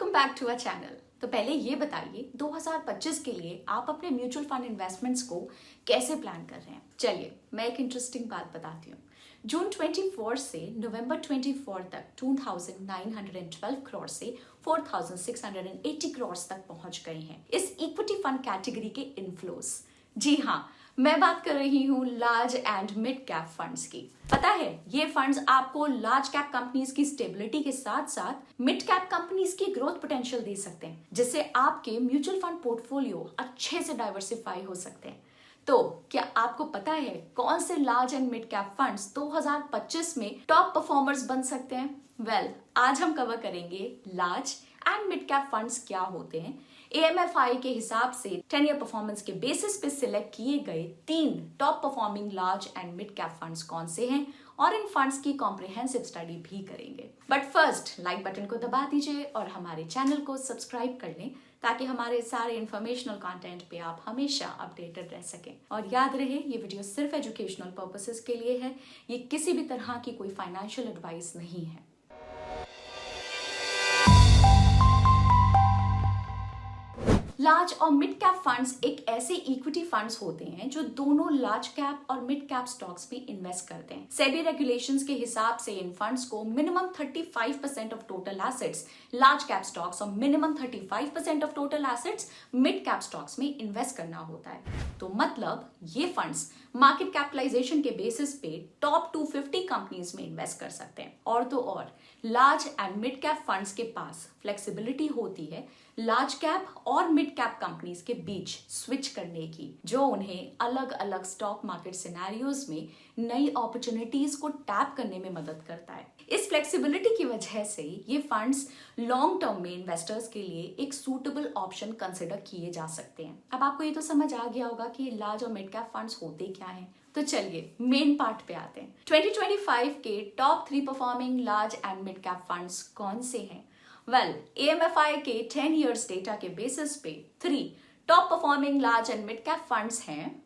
Welcome back to our channel. तो पहले ये बताइए 2025 के लिए आप अपने म्यूचुअल फंड इन्वेस्टमेंट्स को कैसे प्लान कर रहे हैं। चलिए मैं एक इंटरेस्टिंग बात बताती हूँ। जून 24 से नवंबर 24 तक 2912 करोड़ से 4680 करोड़ तक पहुंच गए हैं इस इक्विटी फंड कैटेगरी के इनफ्लोस। जी हाँ, मैं बात कर रही हूँ large and mid cap funds की। पता है, ये फंड्स आपको लार्ज कैप कंपनीज की स्टेबिलिटी के साथ साथ मिड कैप कंपनीज की ग्रोथ पोटेंशियल दे सकते हैं, जिससे आपके म्यूचुअल फंड पोर्टफोलियो अच्छे से डाइवर्सिफाई हो सकते हैं। तो क्या आपको पता है कौन से large and mid cap funds 2025 में टॉप परफॉर्मर्स बन सकते हैं? वेल, आज हम कवर करेंगे large and mid cap funds क्या होते हैं, AMFI के हिसाब से 10 ईयर परफॉर्मेंस के बेसिस पे सिलेक्ट किए गए 3 top performing large and mid cap funds कौन से हैं, और इन फंड्स की कॉम्प्रिहेंसिव स्टडी भी करेंगे। बट फर्स्ट लाइक बटन को दबा दीजिए और हमारे चैनल को सब्सक्राइब कर लें ताकि हमारे सारे इन्फॉर्मेशनल कंटेंट पे आप हमेशा अपडेटेड रह सकें। और याद रहे, ये वीडियो सिर्फ एजुकेशनल पर्पसेस के लिए है, ये किसी भी तरह की कोई फाइनेंशियल एडवाइस नहीं है। लार्ज और मिड कैप फंड्स एक ऐसे इक्विटी फंड्स होते हैं जो दोनों लार्ज कैप और मिड कैप स्टॉक्स में इन्वेस्ट करते हैं। सेबी रेगुलेशंस के हिसाब से इन फंड्स को minimum 35% of total assets large cap stocks और minimum 35% of total assets mid cap stocks में इन्वेस्ट करना होता है। तो मतलब ये फंड्स मार्केट कैपिटलाइजेशन के बेसिस पे टॉप 250 कंपनीज में इन्वेस्ट कर सकते हैं। और तो और large and mid cap funds के पास फ्लेक्सिबिलिटी होती है लार्ज कैप और मिड कैप कंपनीज के बीच स्विच करने की, जो उन्हें अलग अलग स्टॉक मार्केट सिनेरियोज में नई अपॉर्चुनिटीज को टैप करने में मदद करता है। इस फ्लेक्सिबिलिटी की वजह से ये फंड्स लॉन्ग टर्म में इन्वेस्टर्स के लिए एक सूटेबल ऑप्शन कंसिडर किए जा सकते हैं। अब आपको ये तो समझ आ गया होगा कि लार्ज और मिड कैप फंड्स होते क्या हैं। तो चलिए मेन पार्ट पे आते हैं। 2025 के top 3 performing large and mid cap funds कौन से हैं? वेल, AMFI के 10 years डेटा के बेसिस पे 3 top performing large and mid cap funds हैं।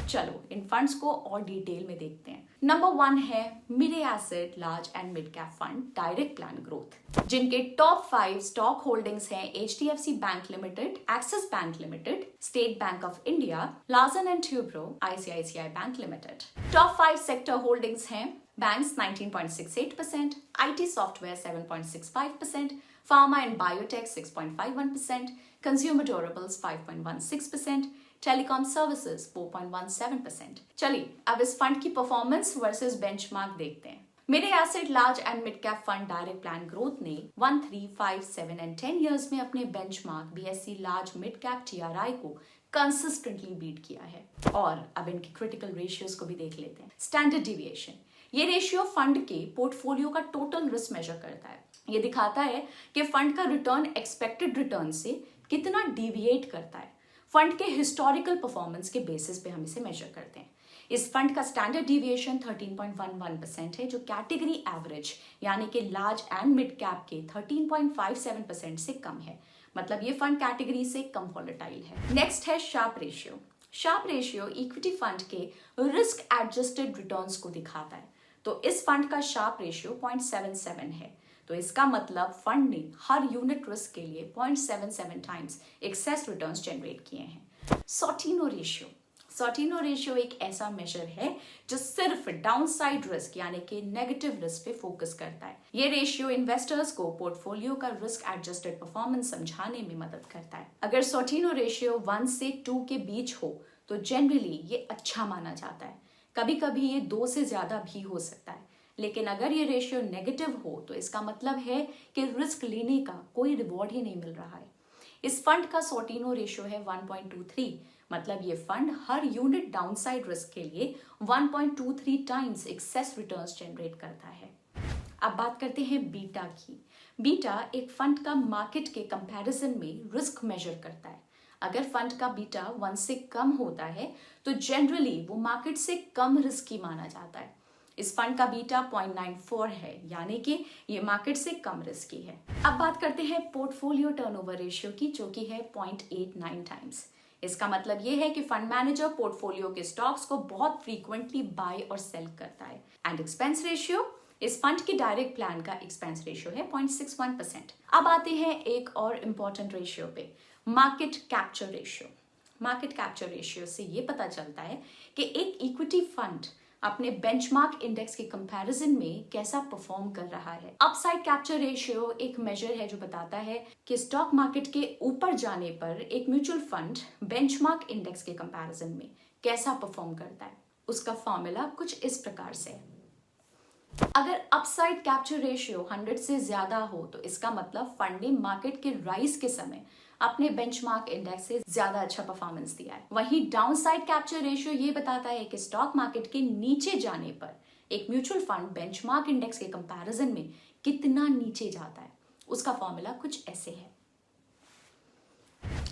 चलो इन फंड्स को और डिटेल में देखते हैं। नंबर 1 है Mirae asset large and mid cap fund direct plan growth, जिनके टॉप 5 स्टॉक होल्डिंग्स हैं HDFC bank limited, Axis bank limited, State Bank of India, Larsen and Toubro, ICICI bank limited. Top 5 sector holdings हैं banks 19.68%, IT software 7.65%, pharma and biotech 6.51%, consumer durables 5.16%, telecom services 4.17%। चलिए अब इस fund की performance versus benchmark देखते हैं। मेरे asset large and mid cap fund direct plan growth ने 1, 3, 5, 7 and 10 years में अपने benchmark BSE large mid cap TRI को कंसिस्टेंटली बीट किया है। और अब इनके क्रिटिकल रेशियोज को भी देख लेते हैं। स्टैंडर्ड डिविएशन, ये रेशियो फंड के पोर्टफोलियो का टोटल रिस्क मेजर करता है। ये दिखाता है कि फंड का रिटर्न एक्सपेक्टेड रिटर्न से कितना डिविएट करता है। फंड के हिस्टोरिकल परफॉर्मेंस के बेसिस पे हम इसे मेजर करते हैं। इस फंड का स्टैंडर्ड डिविएशन 13.11% है, जो कैटेगरी एवरेज यानी कि लार्ज एंड मिड कैप के 13.57% से कम है। मतलब ये फंड कैटेगरी से कम वॉलेटाइल है। नेक्स्ट है Sharpe ratio. Sharpe ratio equity fund के रिस्क एडजस्टेड रिटर्न्स को दिखाता है। तो इस फंड का शार्प रेशियो 0.77 है। तो इसका मतलब फंड ने हर यूनिट रिस्क के लिए 0.77 टाइम्स एक्सेस रिटर्न्स जनरेट किए हैं। सॉर्टिनो रेशियो, सॉर्टिनो रेशियो एक ऐसा मेजर है जो सिर्फ डाउनसाइड रिस्क यानी कि नेगेटिव रिस्क पे फोकस करता है। ये रेशियो इन्वेस्टर्स को पोर्टफोलियो का रिस्क एडजस्टेड परफॉर्मेंस समझाने में मदद करता है। अगर सॉर्टिनो रेशियो 1 से 2 के बीच हो तो जनरली ये अच्छा माना जाता है। कभी कभी ये 2 से ज्यादा भी हो सकता है, लेकिन अगर ये रेशियो नेगेटिव हो तो इसका मतलब है कि रिस्क लेने का कोई रिवॉर्ड ही नहीं मिल रहा है। इस फंड का सॉर्टिनो रेशियो है 1.23, मतलब ये फंड हर यूनिट डाउनसाइड रिस्क के लिए 1.23 टाइम्स एक्सेस रिटर्न्स जनरेट करता है। अब बात करते हैं बीटा की। बीटा एक फंड का मार्केट के कंपैरिजन में रिस्क मेजर करता है। अगर फंड का बीटा 1 से कम होता है तो जनरली वो मार्केट से कम रिस्की माना जाता है। इस फंड का बीटा 0.94 है, यानी कि ये मार्केट से कम रिस्की है। अब बात करते हैं पोर्टफोलियो टर्नओवर रेशियो की, जो कि है 0.89 टाइम्स। इसका मतलब ये है कि फंड मैनेजर पोर्टफोलियो के स्टॉक्स को बहुत फ्रीक्वेंटली बाय और सेल करता है। एंड एक्सपेंस रेशियो, इस फंड के डायरेक्ट प्लान का एक्सपेंस रेशियो है 0.61%। अब आते हैं एक और इम्पॉर्टेंट रेशियो पे, market capture ratio. Market capture ratio से ये पता चलता है कि एक इक्विटी फंड अपने बेंचमार्क इंडेक्स के कंपैरिजन में कैसा परफॉर्म कर रहा है। अपसाइड कैप्चर रेशियो एक मेजर है जो बताता है कि स्टॉक मार्केट के ऊपर जाने पर एक म्यूचुअल फंड बेंचमार्क इंडेक्स के कंपैरिजन में कैसा परफॉर्म करता है। उसका फॉर्मूला कुछ इस प्रकार से है। अगर अपसाइड कैप्चर रेशियो 100 से ज्यादा हो तो इसका मतलब फंड ने मार्केट के राइज के समय अपने बेंचमार्क इंडेक्स से ज्यादा अच्छा परफॉर्मेंस दिया है। वहीं डाउनसाइड कैप्चर रेशियो ये बताता है कि स्टॉक मार्केट के नीचे जाने पर एक म्यूचुअल फंड बेंचमार्क इंडेक्स के कंपैरिजन में कितना नीचे जाता है। उसका फॉर्मूला कुछ ऐसे है।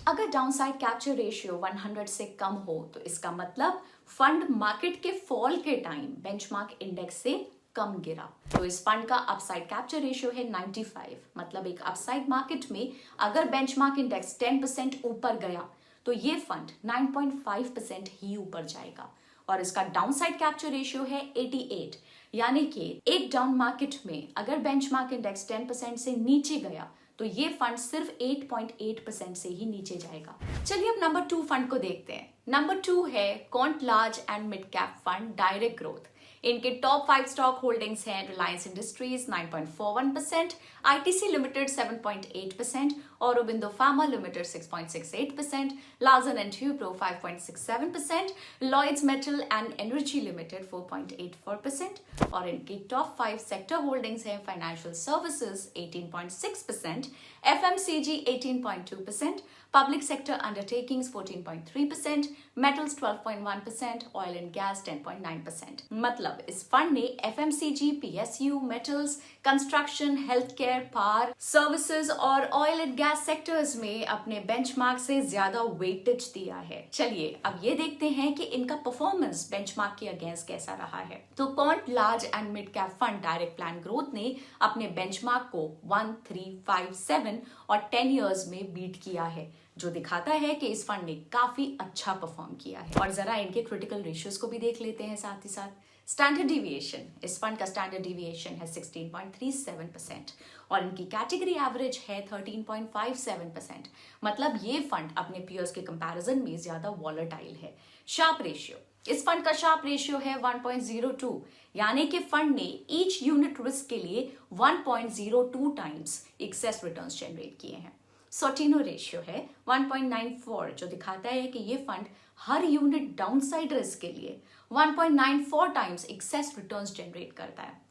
अगर डाउनसाइड कैप्चर रेशियो 100 से कम हो तो इसका मतलब फंड मार्केट के फॉल के टाइम बेंचमार्क इंडेक्स से कम गिरा। तो इस फंड का अपसाइड कैप्चर रेशियो है 95। मतलब एक अपसाइड मार्केट में अगर बेंचमार्क इंडेक्स 10% ऊपर गया तो ये फंड 9.5% ही ऊपर जाएगा। और इसका डाउनसाइड कैप्चर रेशियो है 88। यानी कि एक डाउन मार्केट में अगर बेंचमार्क इंडेक्स 10% से नीचे गया तो ये फंड सिर्फ 8.8% से ही नीचे जाएगा। चलिए अब नंबर 2 फंड को देखते हैं। नंबर 2 है quant large and mid cap fund direct growth. इनके टॉप 5 स्टॉक होल्डिंग्स हैं Reliance industries 9.41%, ITC limited 7.8%, Aurobindo pharma limited 6.68%, Larsen and Toubro 5.67%, Lloyds metal and energy limited 4.84%। और इनकी टॉप 5 सेक्टर होल्डिंग्स हैं financial services 18.6%, FMCG 18.2%, public sector undertakings 14.3%, metals 12.1%, oil and gas 10.9%। मतलब इस fund ने FMCG, PSU, metals, construction, health care, power, services और oil and gas sectors में अपने benchmark से ज्यादा वेटेज दिया है। चलिए अब ये देखते हैं कि इनका परफॉर्मेंस बेंचमार्क के अगेंस्ट कैसा रहा है। तो quant large and mid cap fund direct plan growth ने अपने बेंचमार्क को 1, 3, 5, 7 और 10 ईयर्स में बीट किया है, जो दिखाता है कि इस फंड ने काफी अच्छा परफॉर्म किया है। और जरा इनके क्रिटिकल रेशियोज को भी देख लेते हैं साथ ही साथ। स्टैंडर्ड डिविएशन, इस फंड का स्टैंडर्ड डिविएशन है 16.37% और इनकी कैटेगरी एवरेज है 13.57%। मतलब ये फंड अपने पीयर्स के कंपैरिजन में ज्यादा वॉलेटाइल है। शार्प रेशियो, इस फंड का शार्प रेशियो है 1.02, यानी कि फंड ने ईच यूनिट रिस्क के लिए 1.02 टाइम्स एक्सेस रिटर्न्स जनरेट किए हैं। सोटिनो रेशियो है 1.94, जो दिखाता है कि ये फंड हर यूनिट डाउनसाइड रिस्क के लिए 1.94 टाइम्स एक्सेस रिटर्न्स जनरेट करता है।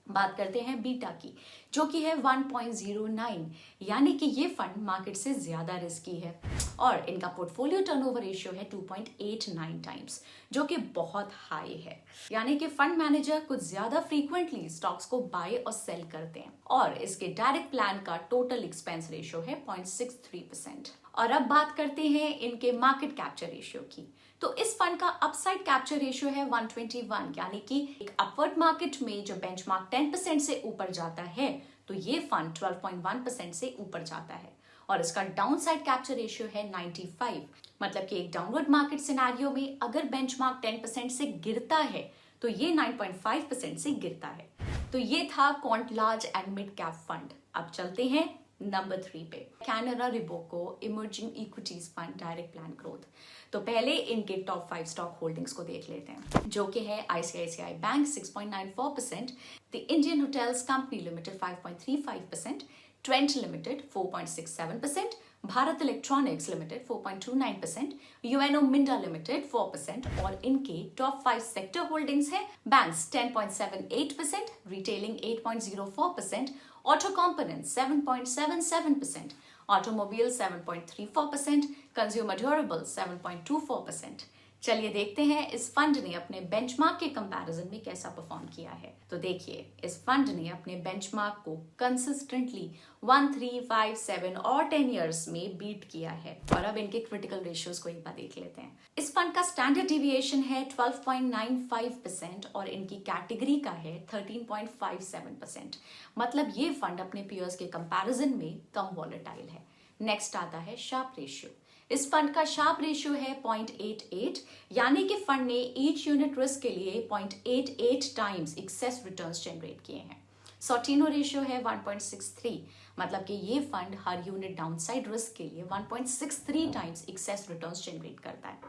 बात करते हैं बीटा की, जो कि है 1.09, यानी कि ये फंड मार्केट से ज्यादा रिस्की है। और इनका पोर्टफोलियो टर्नओवर रेशियो है 2.89 टाइम्स, जो कि बहुत हाई है। यानी कि फंड मैनेजर कुछ ज्यादा फ्रीक्वेंटली स्टॉक्स को बाय और सेल करते हैं। और इसके डायरेक्ट प्लान का टोटल एक्सपेंस रेशियो है 0.63%। और अब बात करते हैं इनके मार्केट कैप्चर रेशियो की। तो इस फंड का अपसाइड कैप्चर रेशियो है 121, यानी कि एक अपवर्ड मार्केट में जो बेंचमार्क 10% से ऊपर जाता है तो ये फंड 12.1% से ऊपर जाता है। और इसका डाउनसाइड कैप्चर रेशियो है 95, मतलब कि एक डाउनवर्ड मार्केट सिनेरियो में अगर बेंचमार्क 10% से गिरता है तो ये 9.5% से गिरता है। तो ये था Quant large and mid cap fund. अब चलते हैं नंबर 3 पे, Canara Robeco emerging equities fund direct plan growth. तो पहले इनके टॉप 5 स्टॉक होल्डिंग्स को देख लेते हैं, जो कि है ICICI bank 6.94%, the Indian hotels company limited 5.35%, Trent limited 4.67%, Bharat electronics limited 4.29%, UNO Minda limited 4%। और इनके टॉप 5 सेक्टर होल्डिंग्स हैं banks 10.78%, retailing 8.04%, auto components 7.77%, automobile 7.34%, consumer durable 7.24%। चलिए देखते हैं इस फंड ने अपने बेंचमार्क के कंपैरिजन में कैसा परफॉर्म किया है। तो देखिए, इस फंड ने अपने बेंचमार्क को कंसिस्टेंटली 1, 3, 5, 7 और 10 इयर्स में बीट किया है। और अब इनके क्रिटिकल रेशियोज को एक बार देख लेते हैं। इस फंड का स्टैंडर्ड डिविएशन है 12.95% और इनकी कैटेगरी का है 13.57%। मतलब ये फंड अपने पीयर्स के कंपैरिजन में कम वॉलेटाइल है। नेक्स्ट आता है शार्प रेशियो। इस फंड का शार्प रेशियो है 0.88, यानी कि फंड ने ईच यूनिट रिस्क के लिए 0.88 टाइम्स एक्सेस रिटर्न्स जनरेट किए हैं। सॉर्टिनो रेशियो है 1.63, मतलब कि ये फंड हर यूनिट डाउनसाइड रिस्क के लिए 1.63 टाइम्स एक्सेस रिटर्न्स जनरेट करता है।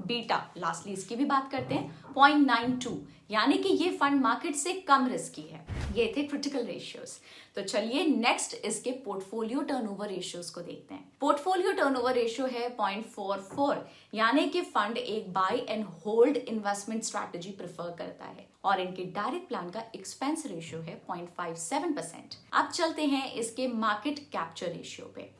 बीटा, लास्टली इसकी भी बात करते हैं, 0.92, यानी कि ये फंड मार्केट से कम रिस्की है। ये थे क्रिटिकल रेशियोज। तो चलिए नेक्स्ट इसके पोर्टफोलियो टर्नओवर रेशियोज को देखते हैं। पोर्टफोलियो टर्नओवर रेशियो है 0.44, यानी कि फंड एक buy and hold investment strategy prefer करता है, और इनके डायरेक्ट प्लान का एक्सपेंस रेशियो है 0.57%। अब चलते हैं इसके मार्केट कैप्चर रेशियो पे।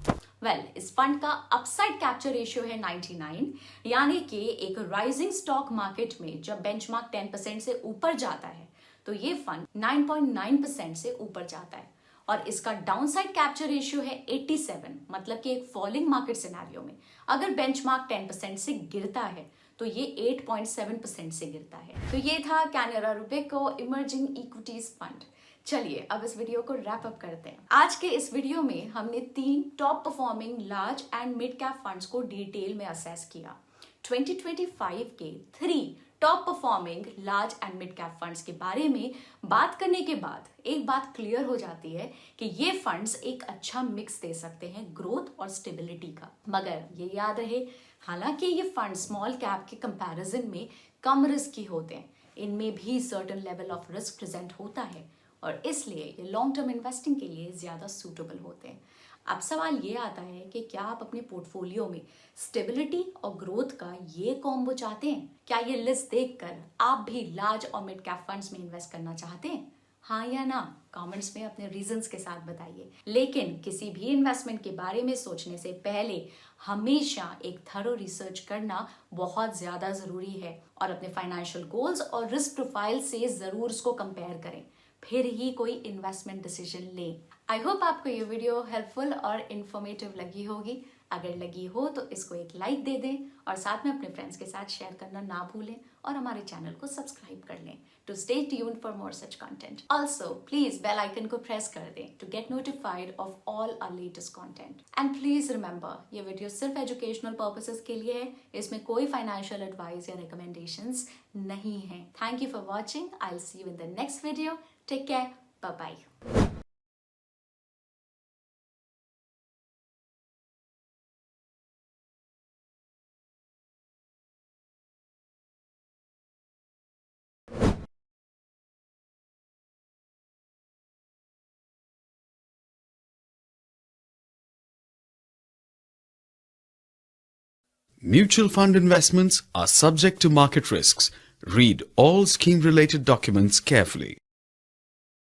इस फंड का अपसाइड कैप्चर रेशियो है 99, यानी कि एक राइजिंग स्टॉक मार्केट में जब बेंचमार्क 10% से ऊपर जाता है तो ये फंड 9.9% से ऊपर जाता है, और इसका डाउनसाइड कैप्चर रेशियो है 87, मतलब कि एक फॉलिंग मार्केट सिनेरियो में अगर बेंचमार्क 10% से गिरता है तो ये 8.7% से गिरता है। तो ये था कैनरा रूबिको इमर्जिंग इक्विटीज फंड। चलिए अब इस वीडियो को रैप अप करते हैं। आज के इस वीडियो में हमने 3 top performing large and mid cap funds को डिटेल में असेस किया। 2025 के 3 top performing large and mid cap funds के बारे में बात करने के बाद एक बात क्लियर हो जाती है कि ये फंड्स एक अच्छा मिक्स दे सकते हैं ग्रोथ और स्टेबिलिटी का। मगर ये याद रहे, हालांकि ये फंड स्मॉल कैप के कंपैरिजन में कम रिस्की होते हैं, इनमें भी certain level of risk present होता है, और इसलिए ये लॉन्ग टर्म इन्वेस्टिंग के लिए ज्यादा सूटेबल होते हैं। अब सवाल ये आता है कि क्या आप अपने पोर्टफोलियो में स्टेबिलिटी और ग्रोथ का ये कॉम्बो चाहते हैं? क्या ये लिस्ट देखकर आप भी लार्ज और मिड कैप फंड्स में इन्वेस्ट करना चाहते हैं? हाँ या ना कमेंट्स में अपने रीजंस के साथ बताइए। लेकिन किसी भी इन्वेस्टमेंट के बारे में सोचने से पहले हमेशा एक थरो रिसर्च करना बहुत ज्यादा जरूरी है, और अपने फाइनेंशियल गोल्स और रिस्क प्रोफाइल से जरूर उसको कंपेयर करें, फिर ही कोई इन्वेस्टमेंट डिसीजन लें। आई होप आपको ये वीडियो हेल्पफुल और इन्फॉर्मेटिव लगी होगी। अगर लगी हो तो इसको एक लाइक दे दें, और साथ में अपने फ्रेंड्स के साथ शेयर करना ना भूलें, और हमारे चैनल को सब्सक्राइब कर लें to stay tuned for more such content. Also please bell icon को प्रेस कर दें to get notified of all our latest content. And please remember, ये वीडियो सिर्फ एजुकेशनल पर्पसेस के लिए है, इसमें कोई फाइनेंशियल एडवाइस या रिकमेंडेशंस नहीं है। Thank you for watching. I will see you in the next video. Take care. Bye-bye. Mutual fund investments are subject to market risks. Read all scheme-related documents carefully.